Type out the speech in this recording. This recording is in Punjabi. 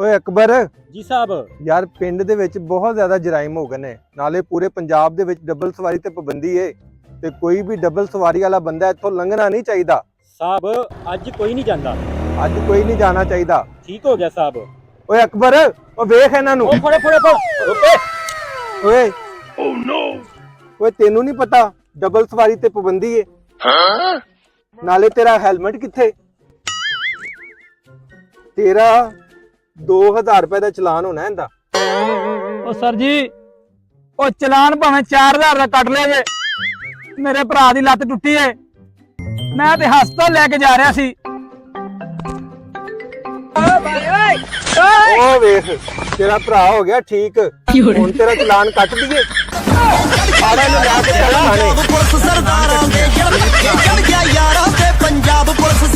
ਓਏ ਅਕਬਰ ਜੀ ਸਾਹਿਬ। ਯਾਰ ਪਿੰਡ ਦੇ ਵਿੱਚ ਬਹੁਤ ਜ਼ਿਆਦਾ ਜਰਾਇਮ ਹੋ ਗਏ ਨੇ, ਨਾਲੇ ਪੂਰੇ ਪੰਜਾਬ ਦੇ ਵਿੱਚ ਡਬਲ ਸਵਾਰੀ ਤੇ ਪਾਬੰਦੀ ਏ ਤੇ ਕੋਈ ਵੀ ਡਬਲ ਸਵਾਰੀ ਵਾਲਾ ਬੰਦਾ ਇੱਥੋਂ ਲੰਘਣਾ ਨਹੀਂ ਚਾਹੀਦਾ। ਸਾਹਿਬ ਅੱਜ ਕੋਈ ਨਹੀਂ ਜਾਂਦਾ। ਅੱਜ ਕੋਈ ਨਹੀਂ ਜਾਣਾ ਚਾਹੀਦਾ। ਠੀਕ ਹੋ ਗਿਆ ਸਾਹਿਬ। ਓਏ ਅਕਬਰ ਉਹ ਵੇਖ ਇਹਨਾਂ ਨੂੰ। ਉਹ ਫੜੇ ਰੁਕੇ। ਓਏ ਓ ਨੋ ਓਏ ਤੈਨੂੰ ਨਹੀਂ ਪਤਾ ਡਬਲ ਸਵਾਰੀ ਤੇ ਪਾਬੰਦੀ ਏ? ਨਾਲੇ ਤੇਰਾ ਹੈਲਮਟ ਕਿੱਥੇ? ਤੇਰਾ 2000 ਰੁਪਏ ਦਾ ਚਲਾਨ ਹੋਣਾ ਇਹਦਾ। ਉਹ ਸਰ ਜੀ ਉਹ ਚਲਾਨ ਭਾਵੇਂ 4000 ਦਾ ਕੱਟ ਲਿਆ ਜੇ, ਮੇਰੇ ਭਰਾ ਦੀ ਲੱਤ ਟੁੱਟੀ ਏ, ਮੈਂ ਤੇ ਹਸਪਤਾਲ ਲੈ ਕੇ ਜਾ ਰਿਹਾ ਸੀ। ਉਹ ਵੇਖ ਤੇਰਾ ਭਰਾ ਹੋ ਗਿਆ ਠੀਕ, ਹੁਣ ਤੇਰਾ ਚਲਾਨ ਕੱਟ ਦਈਏ। ਆੜਾ ਨੂੰ ਲਾ ਕੇ ਚੱਲ ਥਾਣੇ। ਪੁਲਿਸ ਸਰਦਾਰਾਂ ਦੇ ਜੜ ਗਿਆ ਯਾਰਾਂ ਤੇ ਪੰਜਾਬ ਪੁਲਿਸ